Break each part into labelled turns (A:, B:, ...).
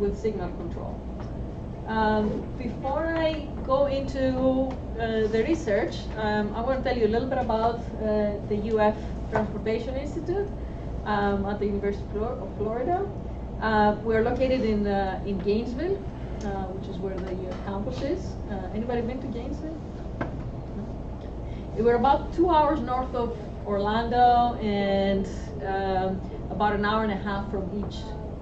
A: with signal control. Before I go into the research, I want to tell you a little bit about the UF Transportation Institute at the University of Florida. We're located in Gainesville, which is where the UF campus is. Anybody been to Gainesville? No? Okay. We're about 2 hours north of Orlando and about an hour and a half from each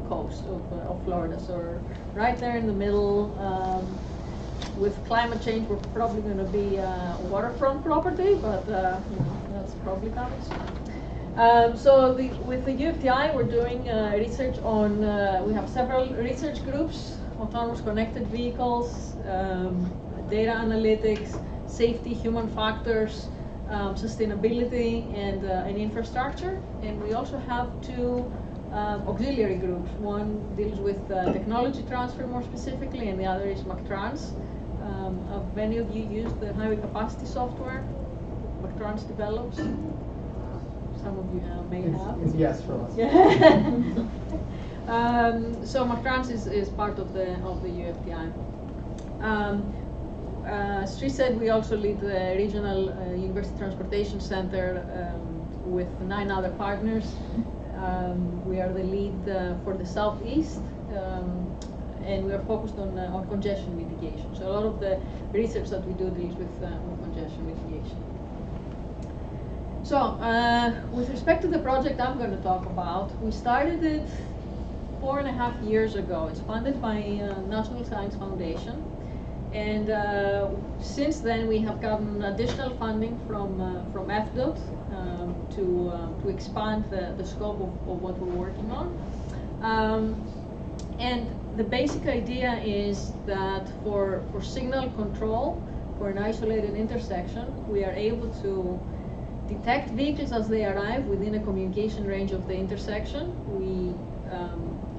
A: coast of Florida. So we're right there in the middle. With climate change, we're probably going to be waterfront property, but that's probably coming soon. So with the UFTI, we're doing research on, we have several research groups: autonomous connected vehicles, data analytics, safety, human factors, sustainability, and infrastructure. And we also have two auxiliary groups. One deals with technology transfer more specifically, and the other is McTrans. Have many of you used the highway capacity software McTrans develops? Some of you may have.
B: It's yes for us.
A: So McTrans is part of the UFTI. As Sri said, we also lead the regional University Transportation Center with 9 other partners. We are the lead for the Southeast, and we are focused on congestion mitigation. So a lot of the research that we do deals with congestion mitigation. So with respect to the project I'm going to talk about, we started it 4.5 years ago. It's funded by National Science Foundation. And since then, we have gotten additional funding from FDOT to expand the scope of what we're working on. And the basic idea is that for signal control, for an isolated intersection, we are able to detect vehicles as they arrive within a communication range of the intersection. We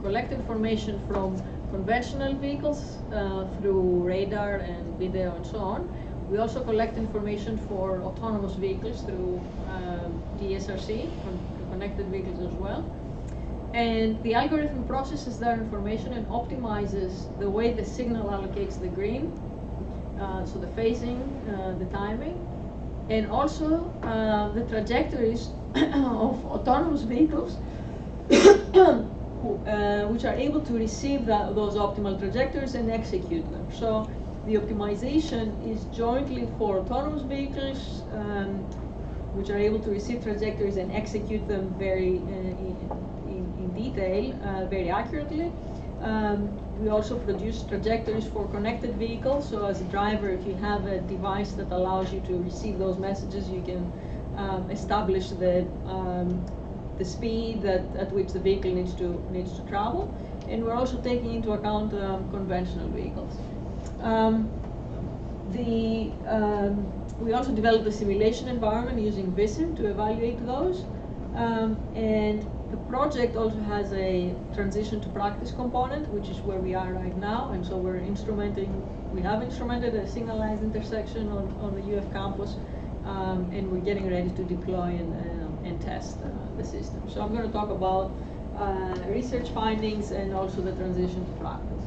A: collect information from conventional vehicles through radar and video and so on. We also collect information for autonomous vehicles through DSRC, connected vehicles as well. And the algorithm processes that information and optimizes the way the signal allocates the green, so the phasing, the timing, and also the trajectories of autonomous vehicles which are able to receive those optimal trajectories and execute them. So the optimization is jointly for autonomous vehicles, which are able to receive trajectories and execute them very in detail, very accurately. We also produce trajectories for connected vehicles. So as a driver, if you have a device that allows you to receive those messages, you can establish the speed at which the vehicle needs to travel. And we're also taking into account conventional vehicles. We also developed a simulation environment using Visim to evaluate those. And the project also has a transition to practice component, which is where we are right now. And so we have instrumented a signalized intersection on the UF campus, and we're getting ready to deploy and test the system. So I'm going to talk about research findings and also the transition to practice.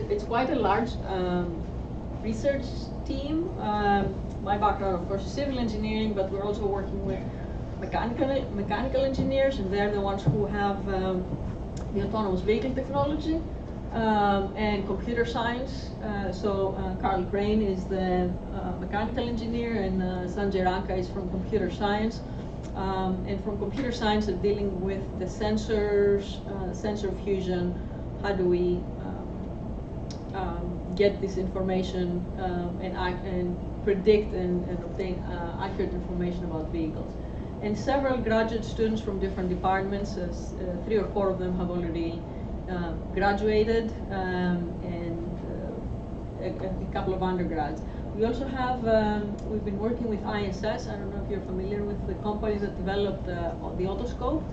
A: It's quite a large research team. My background, of course, is civil engineering, but we're also working with mechanical engineers, and they're the ones who have the autonomous vehicle technology and computer science. So Carl Crane is the mechanical engineer, and Sanjay Ranka is from computer science. And from computer science, they're dealing with the sensors, sensor fusion. How do we get this information and predict and obtain accurate information about vehicles? And several graduate students from different departments, 3 or 4 of them have already graduated, and a couple of undergrads. We also have, we've been working with ISS. I don't know if you're familiar with the company that developed the otoscope,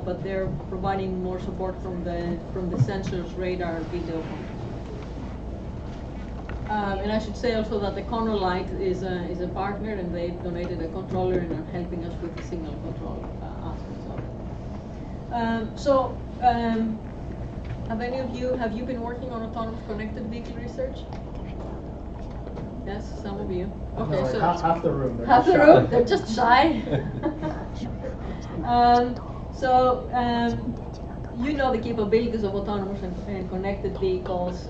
A: but they're providing more support from the sensors, radar, video. And I should say also that the Controlite is a partner, and they've donated a controller and are helping us with the signal control. Have any of you, have you been working on autonomous connected vehicle research? Yes, some of you. Okay,
B: No, like
A: so
B: half the room.
A: half the room, they're just shy. You know the capabilities of autonomous and connected vehicles.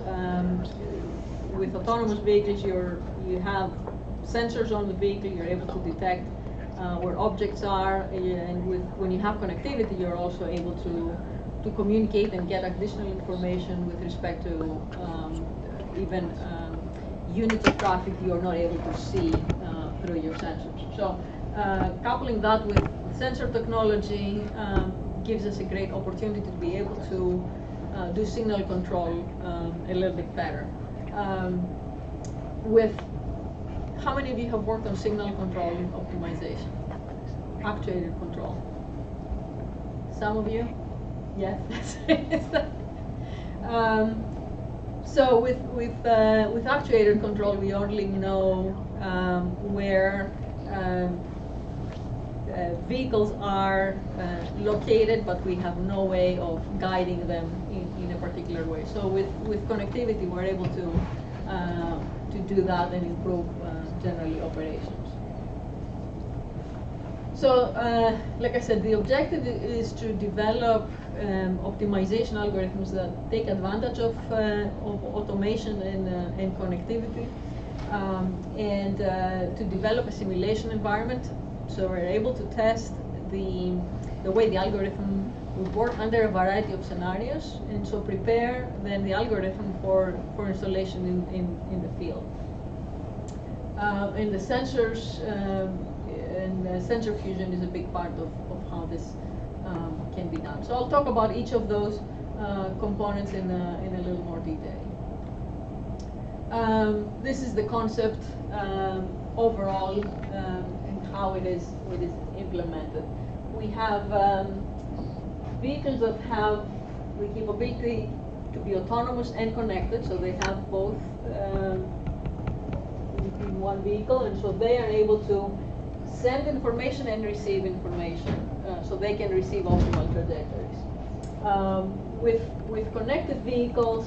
A: With autonomous vehicles, you have sensors on the vehicle. You're able to detect where objects are, and when you have connectivity, you're also able to communicate and get additional information with respect to even units of traffic you're not able to see through your sensors. So coupling that with sensor technology gives us a great opportunity to be able to do signal control a little bit better. How many of you have worked on signal control optimization? Actuator control? Some of you? Yes. So with actuator control, we only know where vehicles are located, but we have no way of guiding them in a particular way. So with connectivity, we're able to do that and improve generally operations. So, like I said, the objective is to develop optimization algorithms that take advantage of automation and connectivity, and to develop a simulation environment, so we're able to test the way the algorithm would work under a variety of scenarios, and so prepare then the algorithm for installation in the field. And the sensors and sensor fusion is a big part of how this can be done. So I'll talk about each of those components in a little more detail. This is the concept overall and how it is implemented. We have vehicles that have the capability to be autonomous and connected, so they have both in one vehicle, and so they are able to send information and receive information, so they can receive optimal trajectories. With connected vehicles,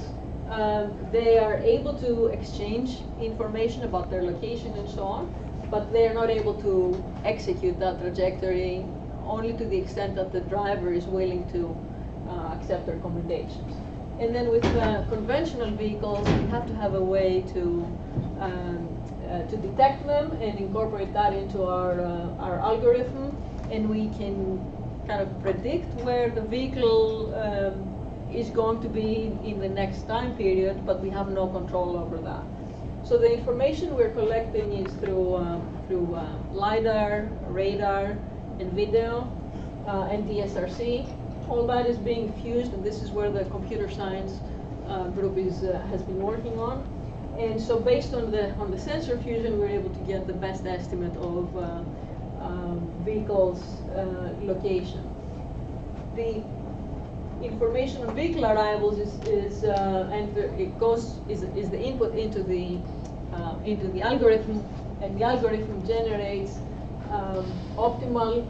A: they are able to exchange information about their location and so on, but they are not able to execute that trajectory only to the extent that the driver is willing to accept their recommendations. And then with conventional vehicles, we have to have a way to detect them and incorporate that into our algorithm, and we can kind of predict where the vehicle is going to be in the next time period, but we have no control over that. So the information we're collecting is through LiDAR, radar, and video, and DSRC. All that is being fused, and this is where the computer science group has been working on. And so based on the sensor fusion, we're able to get the best estimate of vehicles' location. The information on vehicle arrivals is the input into the algorithm, and the algorithm generates optimal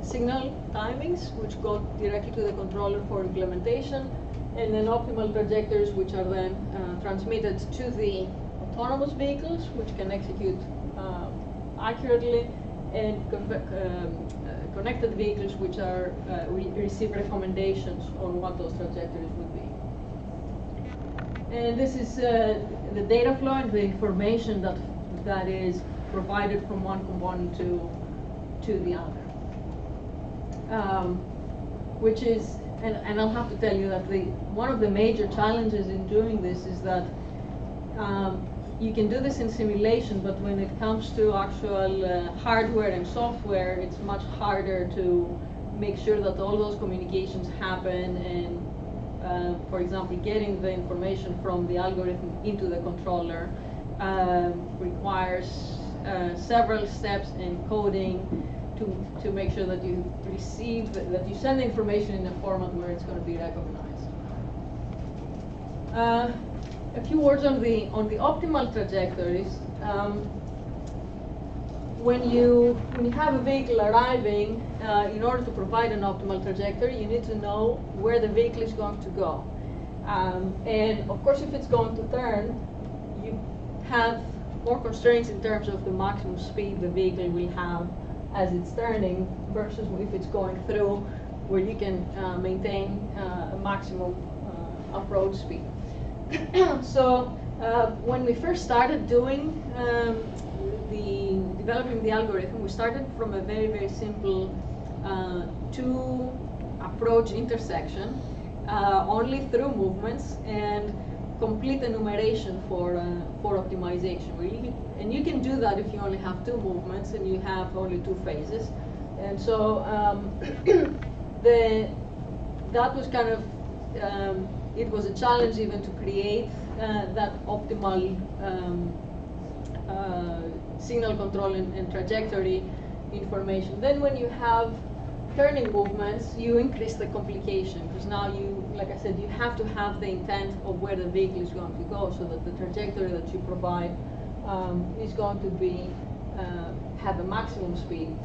A: signal timings, which go directly to the controller for implementation, and then optimal trajectories, which are then transmitted to the autonomous vehicles, which can execute accurately, and connected vehicles, which are receive recommendations on what those trajectories would be. And this is the data flow and the information that is provided from one component to the other. Which is, and I'll have to tell you that one of the major challenges in doing this is that you can do this in simulation, but when it comes to actual hardware and software, it's much harder to make sure that all those communications happen, and for example, getting the information from the algorithm into the controller requires several steps in coding to make sure that you that you send the information in a format where it's going to be recognized. A few words on the optimal trajectories. when you have a vehicle arriving, in order to provide an optimal trajectory, you need to know where the vehicle is going to go. And of course, if it's going to turn, you have more constraints in terms of the maximum speed the vehicle will have as it's turning versus if it's going through, where you can maintain a maximum approach speed. So when we first started doing developing the algorithm, we started from a very, very simple two approach intersection, only through movements and complete enumeration for optimization. And you can do that if you only have two movements and you have only two phases. And so that was kind of, it was a challenge even to create that optimal signal control and trajectory information. Then when you have turning movements, you increase the complication, because now you, like I said, you have to have the intent of where the vehicle is going to go, so that the trajectory that you provide is going to be have a maximum speed.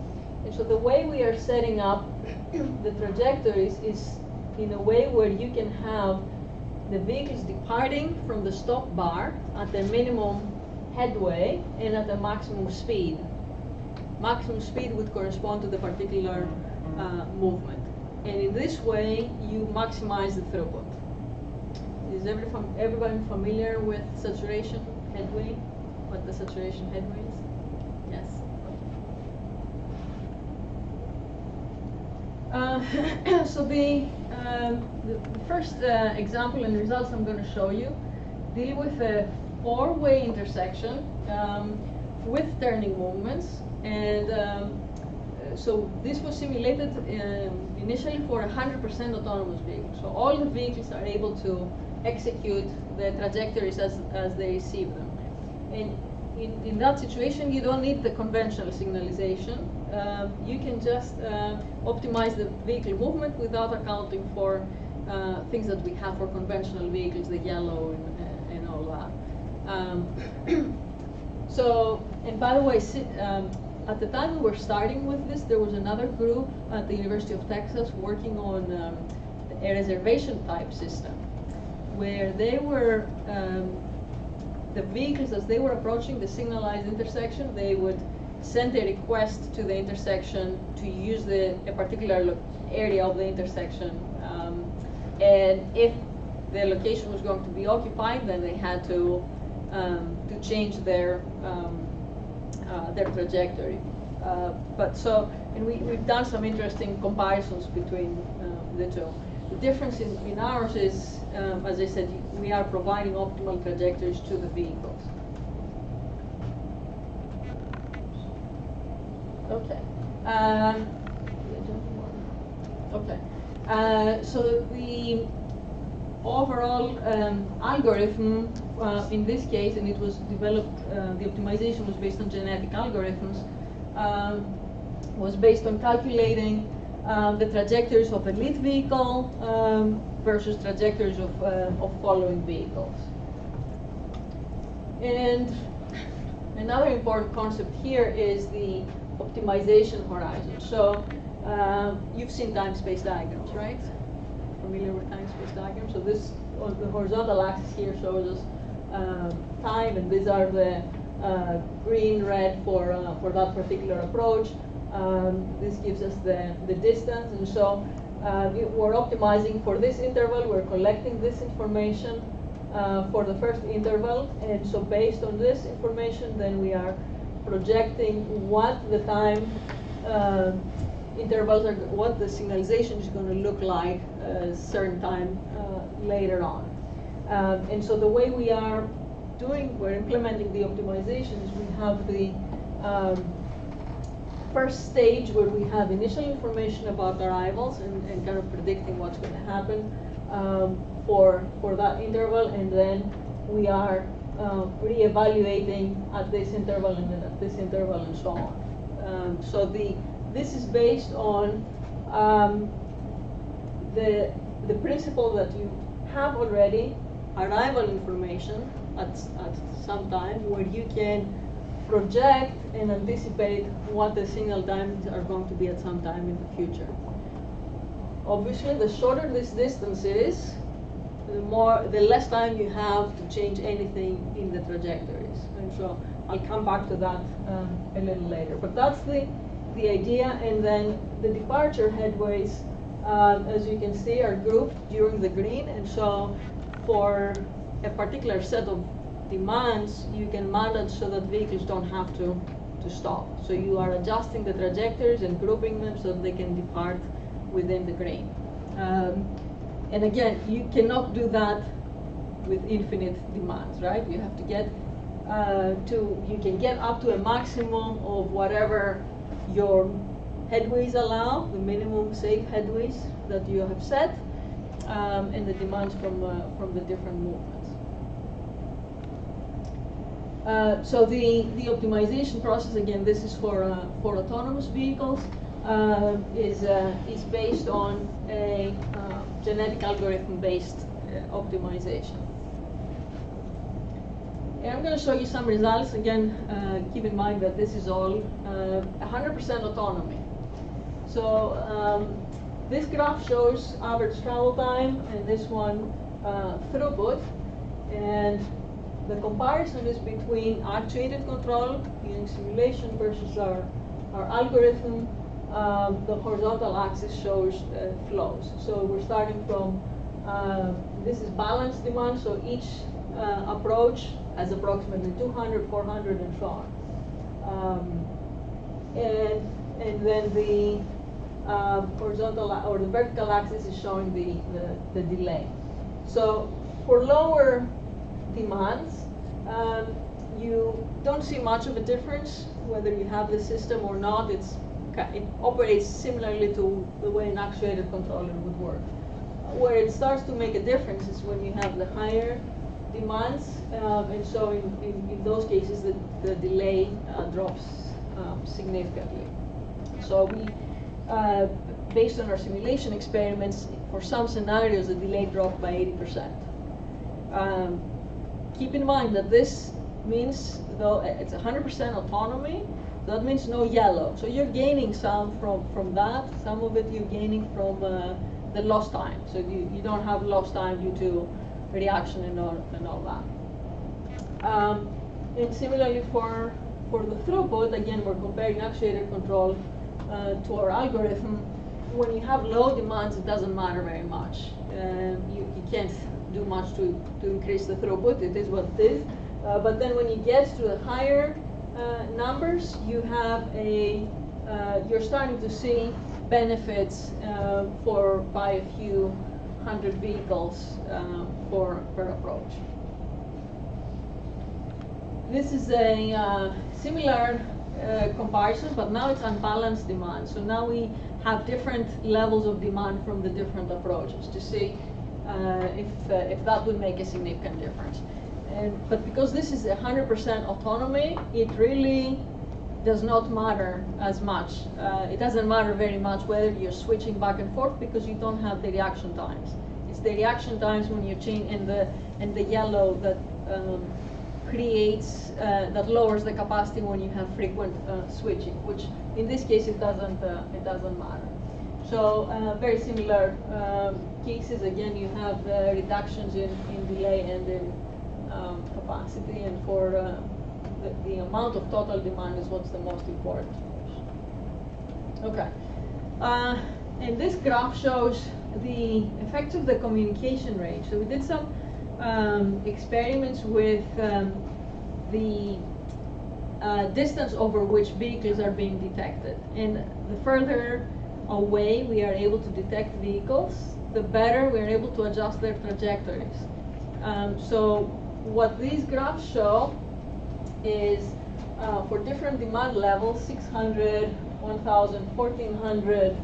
A: And so the way we are setting up the trajectories is in a way where you can have the vehicles departing from the stop bar at the minimum headway and at the maximum speed. Maximum speed would correspond to the particular movement. And in this way, you maximize the throughput. Is everybody familiar with saturation headway? What the saturation headway is? Yes. So the first example and results I'm going to show you deal with a four-way intersection with turning movements. And so this was simulated initially for 100% autonomous vehicles. So all the vehicles are able to execute the trajectories as they receive them. And in that situation, you don't need the conventional signalization. You can just optimize the vehicle movement without accounting for things that we have for conventional vehicles, the yellow and all that. So, and by the way, at the time we were starting with this, there was another group at the University of Texas working on a reservation type system, where they were, the vehicles, as they were approaching the signalized intersection, they would send a request to the intersection to use a particular area of the intersection. And if the location was going to be occupied, then they had to change their trajectory. And we've done some interesting comparisons between the two. The difference in ours is, as I said, we are providing optimal trajectories to the vehicles. Okay. So the overall algorithm in this case, and it was developed, the optimization was based on genetic algorithms, was based on calculating the trajectories of a lead vehicle versus trajectories of following vehicles. And another important concept here is the optimization horizon. So you've seen time-space diagrams, right? Familiar with time-space diagrams? So this, on the horizontal axis here, shows us time, and these are the green, red for that particular approach. This gives us the distance, and so we're optimizing for this interval. We're collecting this information for the first interval, and so based on this information, then we are projecting what the time intervals are, what the signalization is going to look like a certain time later on. And so the way we are we're implementing the optimizations, we have the first stage where we have initial information about arrivals and kind of predicting what's going to happen for that interval, and then we are re-evaluating at this interval and then at this interval and so on. So this is based on the principle that you have already arrival information at some time, where you can project and anticipate what the signal times are going to be at some time in the future. Obviously, the shorter this distance is, the less time you have to change anything in the trajectories. And so I'll come back to that a little later. But that's the idea. And then the departure headways, as you can see, are grouped during the green. And so for a particular set of demands, you can manage so that vehicles don't have to stop. So you are adjusting the trajectories and grouping them so that they can depart within the green. And again, you cannot do that with infinite demands, right? You have to get you can get up to a maximum of whatever your headways allow, the minimum safe headways that you have set, and the demands from the different movements. So the optimization process, again, this is for autonomous vehicles, is based on a genetic algorithm-based optimization. And I'm going to show you some results. Again, keep in mind that this is all 100% autonomy. So this graph shows average travel time, and this one throughput. And the comparison is between actuated control using simulation versus our algorithm. The horizontal axis shows flows. So we're starting from, this is balanced demand, so each approach has approximately 200, 400, and so on. And then the horizontal or the vertical axis is showing the delay. So for lower demands, you don't see much of a difference whether you have the system or not. It operates similarly to the way an actuated controller would work. Where it starts to make a difference is when you have the higher demands, and so in those cases the delay drops significantly. So we, based on our simulation experiments, for some scenarios the delay dropped by 80%. Keep in mind that this means, though it's 100% autonomy, that means no yellow. So you're gaining some from that. Some of it you're gaining from the lost time. So you don't have lost time due to reaction and all that. And similarly for the throughput, again, we're comparing actuated control to our algorithm. When you have low demands, it doesn't matter very much. You can't do much to increase the throughput. It is what it is. But then when you get to the higher numbers, you have you're starting to see benefits by a few hundred vehicles per approach. This is a similar comparison, but now it's unbalanced demand. So now we have different levels of demand from the different approaches to see if that would make a significant difference. But because this is 100% autonomy, it really does not matter as much. It doesn't matter very much whether you're switching back and forth because you don't have the reaction times. It's the reaction times when you change and the yellow that creates that lowers the capacity when you have frequent switching, which in this case it doesn't matter. So very similar cases. Again, you have reductions in delay and in capacity, and for the amount of total demand is what's the most important. Okay, and this graph shows the effects of the communication range. So we did some experiments with the distance over which vehicles are being detected, and the further away we are able to detect vehicles, the better we are able to adjust their trajectories. So what these graphs show is for different demand levels, 600, 1,000, 1,400,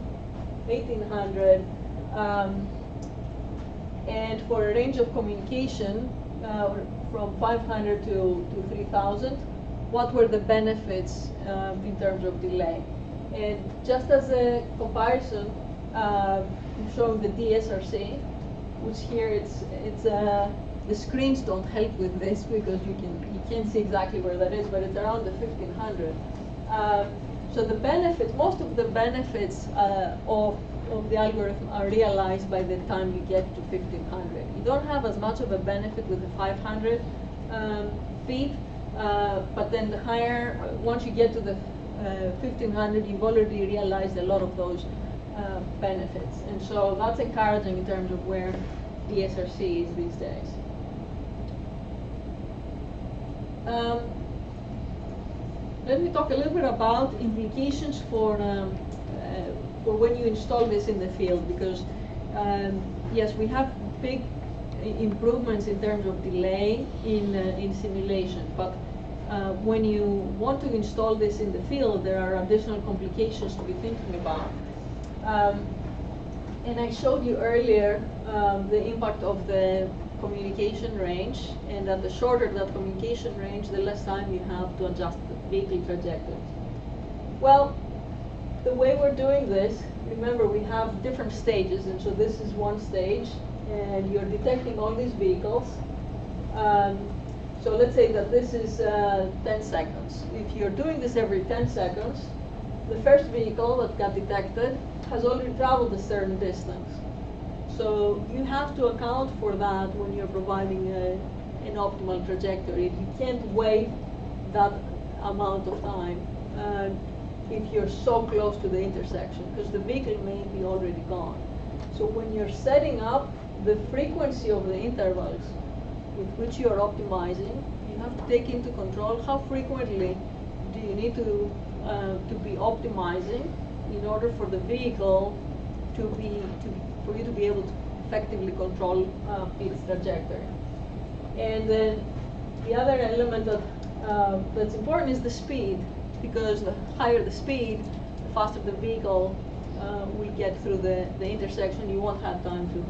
A: 1,800, and for a range of communication from 500 to 3,000, what were the benefits in terms of delay? And just as a comparison, I'm showing the DSRC, which here it's the screens don't help with this because you can't see exactly where that is, but it's around the 1500. So the benefits, most of the benefits of the algorithm are realized by the time you get to 1500. You don't have as much of a benefit with the 500 feet, but then the higher, once you get to the 1500, you've already realized a lot of those benefits. And so that's encouraging in terms of where the SRC is these days. Let me talk a little bit about implications for when you install this in the field, because yes, we have big improvements in terms of delay in simulation, but when you want to install this in the field, there are additional complications to be thinking about. And I showed you earlier the impact of the communication range, and that the shorter that communication range, the less time you have to adjust the vehicle trajectories. Well, the way we're doing this, remember we have different stages, and so this is one stage, and you're detecting all these vehicles. So let's say that this is 10 seconds. If you're doing this every 10 seconds, the first vehicle that got detected has already traveled a certain distance. So you have to account for that when you're providing an optimal trajectory. You can't wait that amount of time if you're so close to the intersection, because the vehicle may be already gone. So when you're setting up the frequency of the intervals with which you are optimizing, you have to take into control how frequently do you need to be optimizing in order for the vehicle for you to be able to effectively control its trajectory. And then the other element that's important is the speed, because the higher the speed, the faster the vehicle will get through the intersection. You won't have time to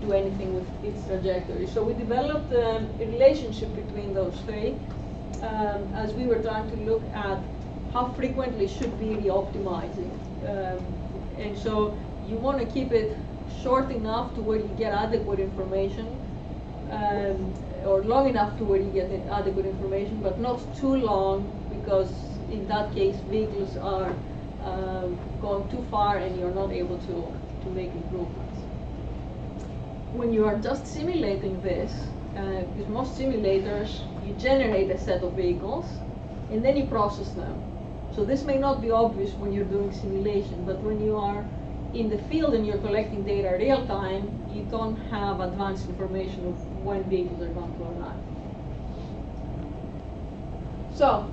A: do anything with its trajectory. So we developed a relationship between those three as we were trying to look at how frequently should we be optimizing. And so you want to keep it short enough to where you get adequate information, or long enough to where you get adequate information, but not too long, because in that case vehicles are going too far and you're not able to make improvements. When you are just simulating this, with most simulators, you generate a set of vehicles and then you process them. So this may not be obvious when you're doing simulation, but when you are in the field and you're collecting data real time, you don't have advanced information of when vehicles are going to arrive. So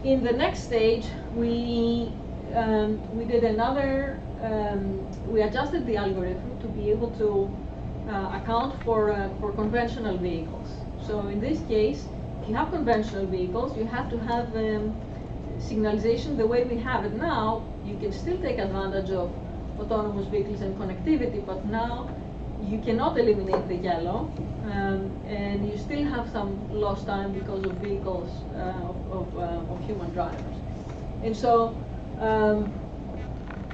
A: in the next stage, we did another. We adjusted the algorithm to be able to account for conventional vehicles. So in this case, if you have conventional vehicles, you have to have signalization the way we have it now. You can still take advantage of autonomous vehicles and connectivity, but now you cannot eliminate the yellow, and you still have some lost time because of vehicles of human drivers. And so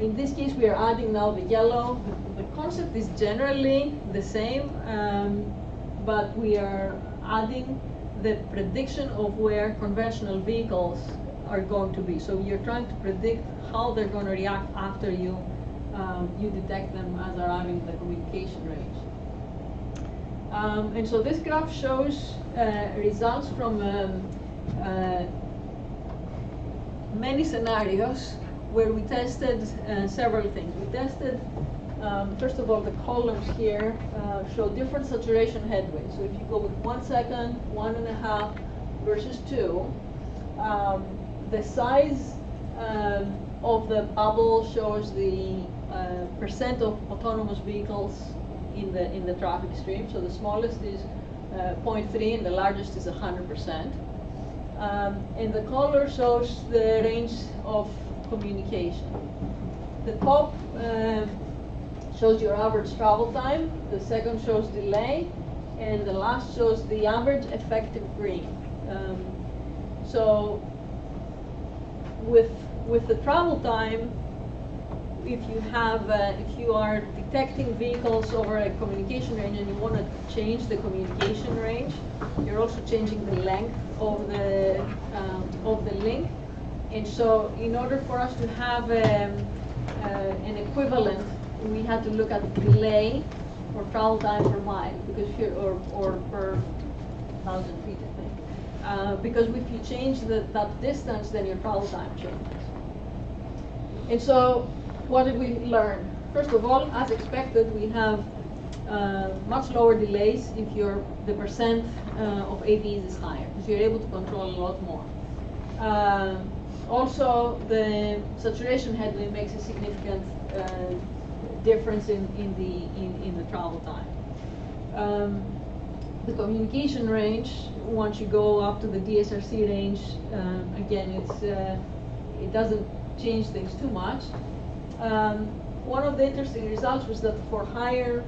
A: in this case, we are adding now the yellow. The concept is generally the same, but we are adding the prediction of where conventional vehicles are going to be. So you're trying to predict how they're going to react after you detect them as arriving in the communication range. And so this graph shows results from many scenarios where we tested several things. We tested, first of all, the columns here show different saturation headwinds. So if you go with 1 second, 1.5 versus 2, the size of the bubble shows the percent of autonomous vehicles in the traffic stream. So the smallest is 0.3 and the largest is 100%. And the color shows the range of communication. The top shows your average travel time, the second shows delay, and the last shows the average effective green. So with the travel time, if you are detecting vehicles over a communication range and you want to change the communication range, you're also changing the length of the link. And so, in order for us to have an equivalent, we had to look at delay or travel time per mile, because or per 1,000 feet, I think. Because if you change that distance, then your travel time changes. And so, what did we learn? First of all, as expected, we have much lower delays if the percent of AVs is higher, because you're able to control a lot more. Also, the saturation headwind makes a significant difference in the travel time. The communication range, once you go up to the DSRC range, again, it doesn't change things too much. One of the interesting results was that for higher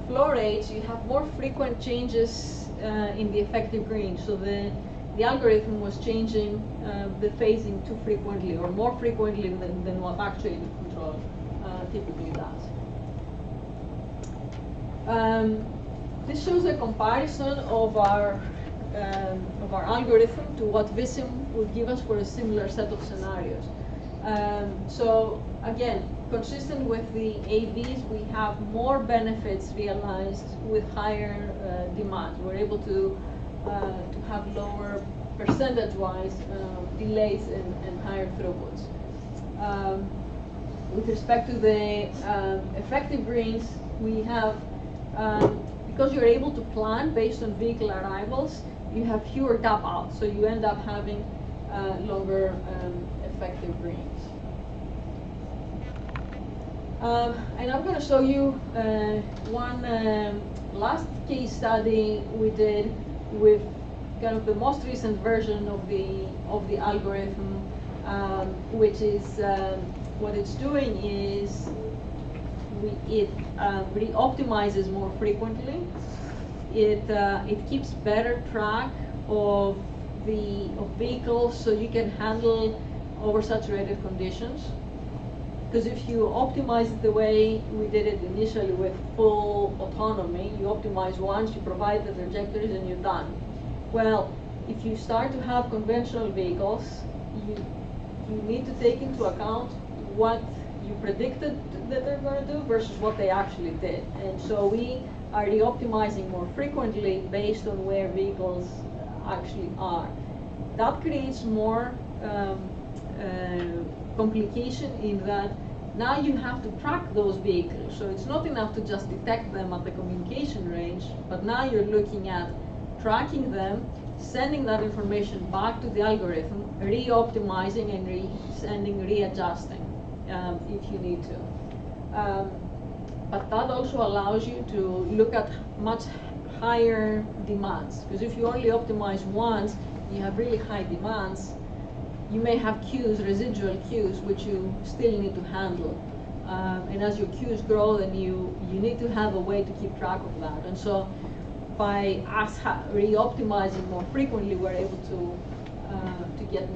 A: flow rates, you have more frequent changes in the effective green. So the algorithm was changing the phasing too frequently, or more frequently than what actually the control typically does. This shows a comparison of our algorithm to what Vissim would give us for a similar set of scenarios. So again, consistent with the AVs, we have more benefits realized with higher demands. We're able to have lower percentage-wise delays and higher throughputs. With respect to the effective greens, we have, because you're able to plan based on vehicle arrivals, you have fewer tap outs, so you end up having longer effective greens. And I'm going to show you one last case study we did with kind of the most recent version of the algorithm, which is what it's doing is it re-optimizes more frequently. It keeps better track of vehicles, so you can handle oversaturated conditions. Because if you optimize it the way we did it initially with full autonomy, you optimize once, you provide the trajectories, and you're done. Well, if you start to have conventional vehicles, you need to take into account what you predicted that they're going to do versus what they actually did. And so we are re-optimizing more frequently based on where vehicles actually are. That creates more complication in that now you have to track those vehicles. So it's not enough to just detect them at the communication range, but now you're looking at tracking them, sending that information back to the algorithm, re-optimizing and readjusting if you need to. But that also allows you to look at much higher demands, because if you only optimize once, you have really high demands, you may have queues, residual queues, which you still need to handle. And as your queues grow, then you need to have a way to keep track of that. And so by us re-optimizing more frequently, we're able to get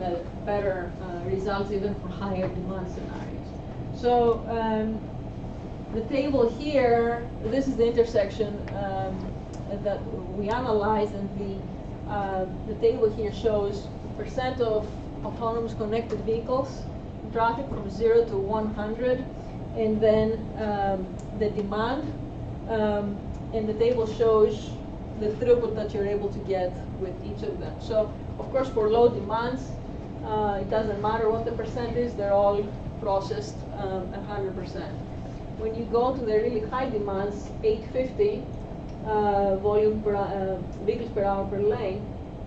A: better results even for higher demand scenarios. So the table here, this is the intersection that we analyzed, and the table here shows percent of autonomous connected vehicles in traffic from 0 to 100, and then the demand, and the table shows the throughput that you're able to get with each of them. So, of course, for low demands, it doesn't matter what the percent is, they're all processed 100%. When you go to the really high demands, 850 volume per vehicles per hour per lane,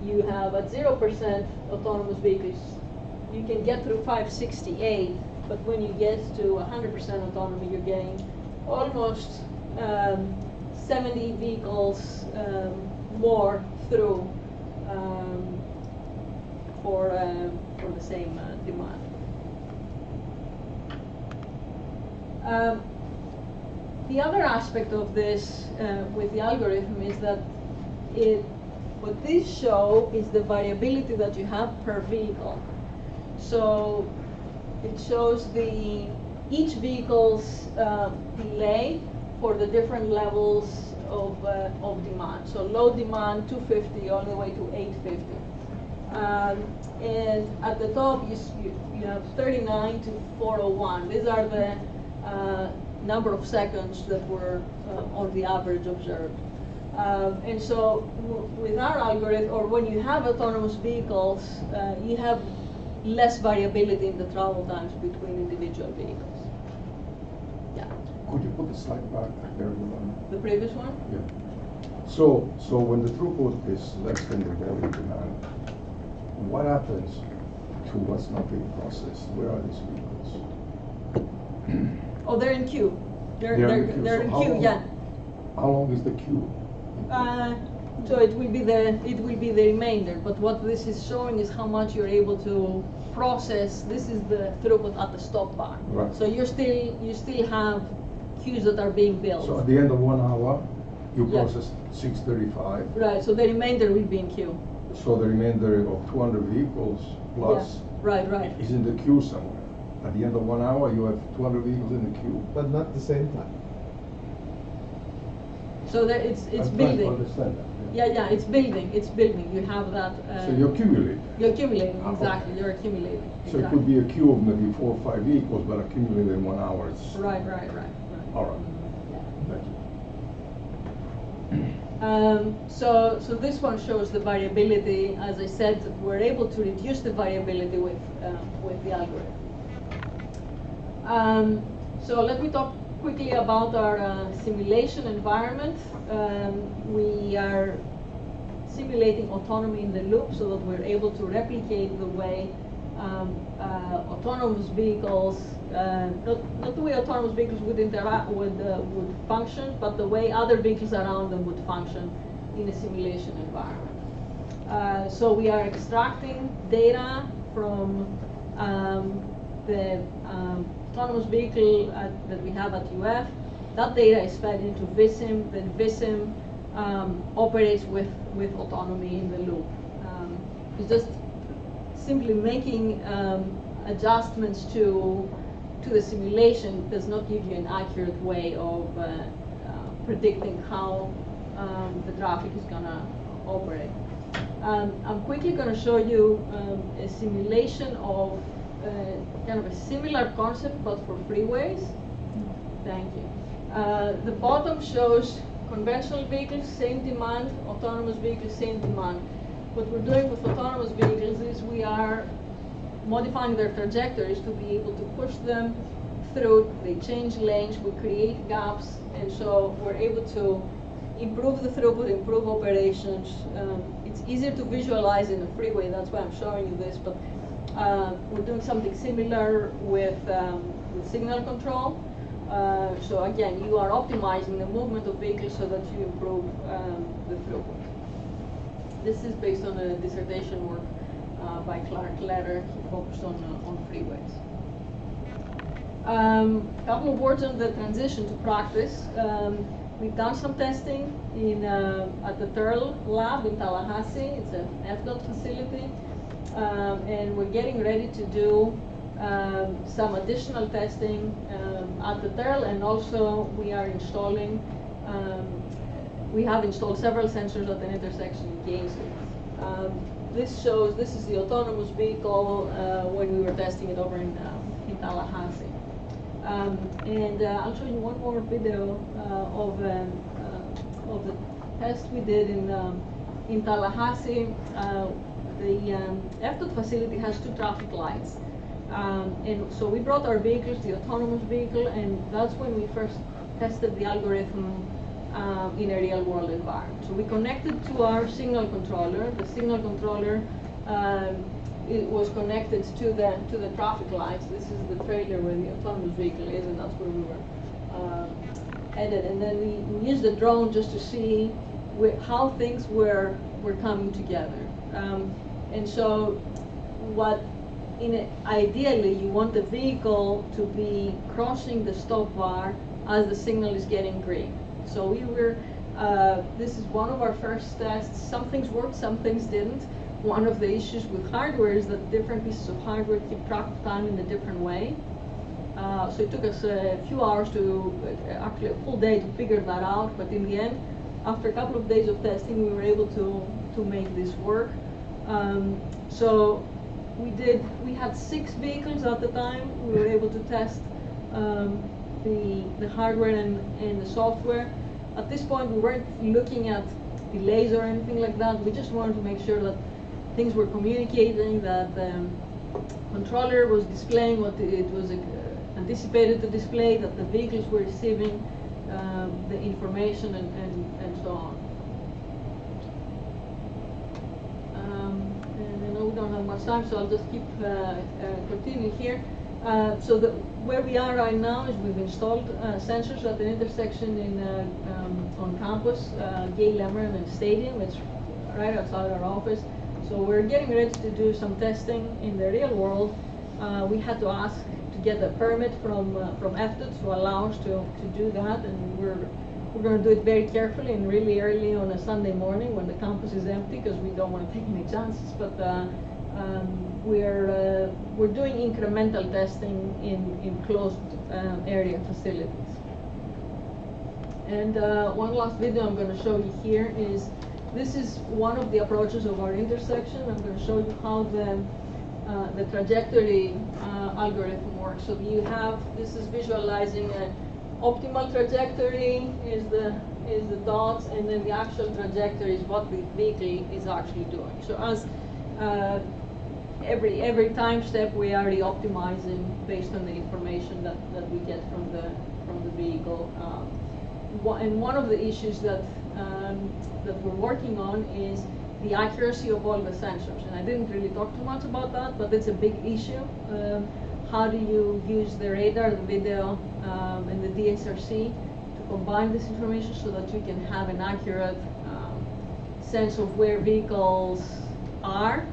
A: you have at 0% autonomous vehicles, you can get through 568, but when you get to 100% autonomy, you're getting almost 70 vehicles more through for the same demand. The other aspect of this with the algorithm is that what these show is the variability that you have per vehicle. So It shows each vehicle's delay for the different levels of demand. So low demand 250 all the way to 850. And at the top you have 39 to 401. These are the number of seconds that were on the average observed. And so with our algorithm, or when you have autonomous vehicles, you have less variability in the travel times between individual vehicles. Yeah.
B: Could you put the slide back there?
A: The previous one?
B: Yeah. So when the throughput is less than the daily demand, what happens to what's not being processed? Where are these vehicles?
A: Oh, they're in queue. They're in
B: So
A: queue. Yeah.
B: How long is the queue?
A: So it will be the remainder. But what this is showing is how much you're able to process. This is the throughput at the stop bar.
B: Right.
A: So you still have queues that are being built.
B: So at the end of 1 hour, you
A: Yeah.
B: process 635.
A: Right. So the remainder will be in queue.
B: So the remainder of 200 vehicles plus
A: Yeah. Right.
B: is in the queue somewhere. At the end of 1 hour, you have 200 vehicles in the queue.
C: But not the same time.
A: So that it's
B: I'm trying to
A: building.
B: understand that.
A: Yeah, it's building. It's building. You have that.
B: So you accumulate.
A: You're accumulating,
B: Ah,
A: exactly.
B: okay.
A: You're accumulating.
B: So it could be a queue of maybe 4 or 5 vehicles, but accumulated in 1 hour. It's
A: Right.
B: all right.
A: Yeah.
B: Thank you.
A: So this one shows the variability. As I said, we're able to reduce the variability with the algorithm. So let me talk quickly about our simulation environment. We are simulating autonomy in the loop so that we're able to replicate the way autonomous vehicles, not the way autonomous vehicles would interact would function, but the way other vehicles around them would function in a simulation environment. So we are extracting data from the autonomous vehicle that we have at UF. That data is fed into VISIM, then VISIM operates with autonomy in the loop. It's just simply making adjustments to the simulation does not give you an accurate way of predicting how the traffic is going to operate. I'm quickly going to show you a simulation of kind of a similar concept but for freeways. Thank you. The bottom shows conventional vehicles, same demand, autonomous vehicles, same demand. What we're doing with autonomous vehicles is we are modifying their trajectories to be able to push them through. They change lanes, we create gaps, and so we're able to improve the throughput, improve operations. It's easier to visualize in a freeway, that's why I'm showing you this, but we're doing something similar with signal control. So again, you are optimizing the movement of vehicles so that you improve the throughput. This is based on a dissertation work by Clark Letter. He focused on freeways. A couple of words on the transition to practice. We've done some testing at the TERL lab in Tallahassee. It's an FDOT facility. And we're getting ready to do some additional testing at the TERL, and also we are installing, we have installed several sensors at an intersection in Gainesville. This is the autonomous vehicle when we were testing it over in Tallahassee. And I'll show you one more video of the test we did in Tallahassee. The FDOT facility has 2 traffic lights. And so we brought our vehicles, the autonomous vehicle, and that's when we first tested the algorithm in a real world environment. So we connected to our signal controller. The signal controller it was connected to the traffic lights. This is the trailer where the autonomous vehicle is, and that's where we were headed. And then we used the drone just to see how things were coming together. And so ideally you want the vehicle to be crossing the stop bar as the signal is getting green. So this is one of our first tests. Some things worked, some things didn't. one of the issues with hardware is that different pieces of hardware keep track of time in a different way. So it took us a few hours to, actually a full day to figure that out, but in the end, after a couple of days of testing, we were able to make this work. So we had 6 vehicles at the time. We were able to test the hardware and the software. At this point, we weren't looking at delays or anything like that. We just wanted to make sure that things were communicating, that the controller was displaying what it was anticipated to display, that the vehicles were receiving the information and so on. And I know we don't have much time, so I'll just keep continuing here. So where we are right now is we've installed sensors at an intersection on campus, Gay Lemon and Stadium. It's right outside our office. So we're getting ready to do some testing in the real world. We had to ask to get a permit from EFTUT to allow us to do that, and we're going to do it very carefully and really early on a Sunday morning when the campus is empty, because we don't want to take any chances. But we're doing incremental testing in closed area facilities. And one last video I'm going to show you here is, this is one of the approaches of our intersection. I'm going to show you how the trajectory algorithm works. So this is visualizing an optimal trajectory is the dots, and then the actual trajectory is what the vehicle is actually doing. So as every time step, we are optimizing based on the information that we get from the vehicle. And one of the issues that we're working on is the accuracy of all the sensors. And I didn't really talk too much about that, but it's a big issue. How do you use the radar, the video, and the DSRC to combine this information so that you can have an accurate sense of where vehicles are?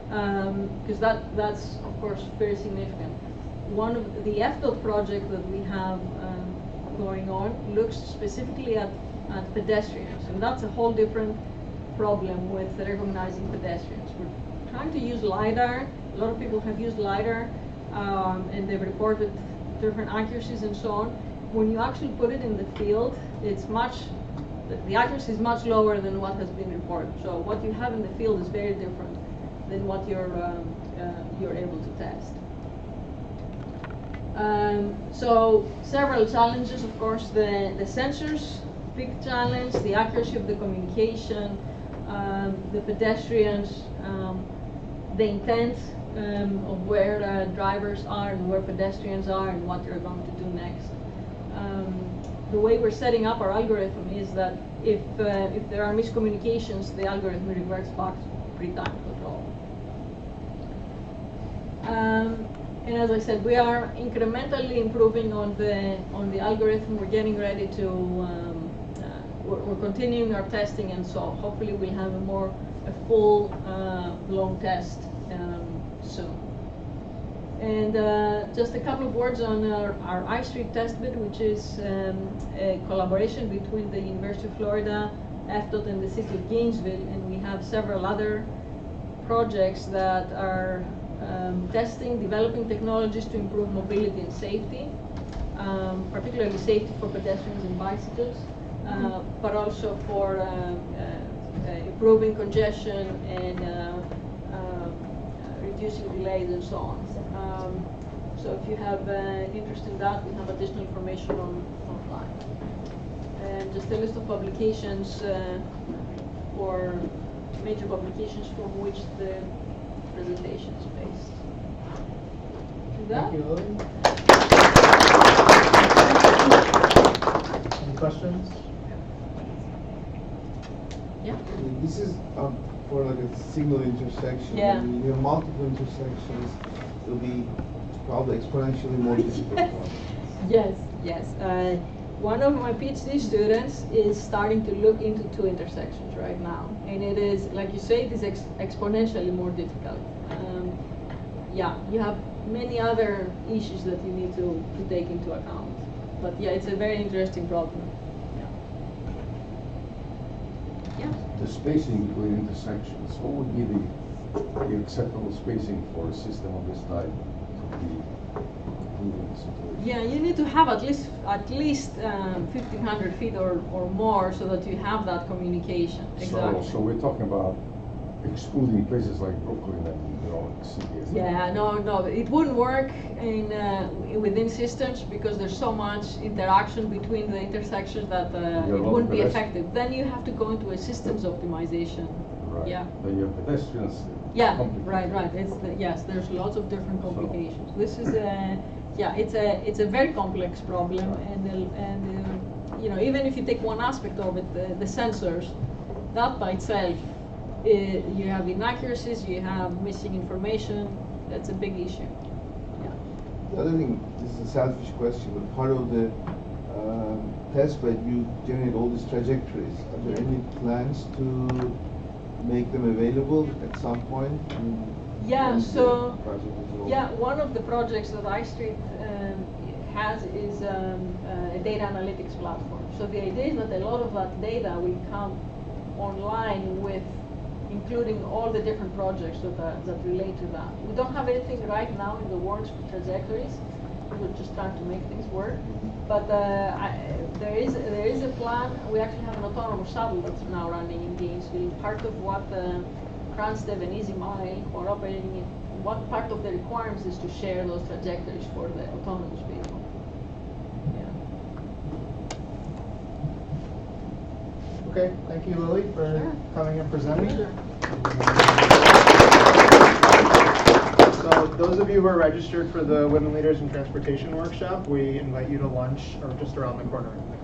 A: Because that's of course very significant. One of the EFTUT project that we have going on looks specifically at pedestrians, and that's a whole different problem with recognizing pedestrians. We're trying to use LiDAR. A lot of people have used LiDAR, and they've reported different accuracies and so on. When you actually put it in the field, the accuracy is much lower than what has been reported. So what you have in the field is very different than what you're able to test. So several challenges, of course, the sensors, big challenge, the accuracy of the communication, the pedestrians, the intent of where drivers are and where pedestrians are and what you're going to do next. The way we're setting up our algorithm is that if there are miscommunications, the algorithm reverts back to pre-time control. And as I said, we are incrementally improving on the algorithm. We're getting ready to, we're continuing our testing, and so hopefully we'll have a full blown test soon. And just a couple of words on our I-Street test bed, which is a collaboration between the University of Florida, EFTUT, and the City of Gainesville, and we have several other projects that are testing, developing technologies to improve mobility and safety, particularly safety for pedestrians and bicycles, but also for improving congestion and reducing delays and so on. So if you have interest in that, we have additional information online. And just a list of publications for major publications from which the presentation is based.
C: Thank you, Lily. Any questions?
A: Yeah.
D: This is for like a single intersection.
A: Yeah.
D: When you have multiple intersections, it'll be probably exponentially more difficult.
A: Yes, yes. One of my PhD students is starting to look into 2 intersections right now, and it is, like you say, it is exponentially more difficult. Yeah, you have many other issues that you need to take into account. But yeah, it's a very interesting problem. Yeah. Yeah.
B: the spacing between intersections, what would be the acceptable spacing for a system of this type to be improving the situation?
A: Yeah, you need to have at least 1,500 feet or more so that you have that communication. Exactly.
B: So we're talking about excluding places like Brooklyn and cities.
A: Yeah, no, it wouldn't work in within systems because there's so much interaction between the intersections that it wouldn't be effective. Then you have to go into a systems optimization.
B: Right.
A: Yeah.
B: Then you have pedestrians.
A: Yeah, right. Yes, there's lots of different complications. This is it's a very complex problem, and even if you take one aspect of it, the sensors, that by itself. You have inaccuracies, you have missing information, that's a big issue. Yeah.
D: The other thing, this is a selfish question, but part of the test bed, you generate all these trajectories. Are there any plans to make them available at some point?
A: Yeah, so, one of the projects that iStreet has is a data analytics platform. So the idea is that a lot of that data will come online with including all the different projects that relate to that. We don't have anything right now in the works for trajectories. We're just trying to make things work. But there is a plan. We actually have an autonomous shuttle that's now running in Gainesville. Part of what Cransdev and Easy Mile are operating in, what part of the requirements is to share those trajectories for the autonomous vehicle.
C: Okay, thank you, Lily, for coming and presenting.
A: Sure.
C: So those of you who are registered for the Women Leaders in Transportation workshop, we invite you to lunch or just around the corner in the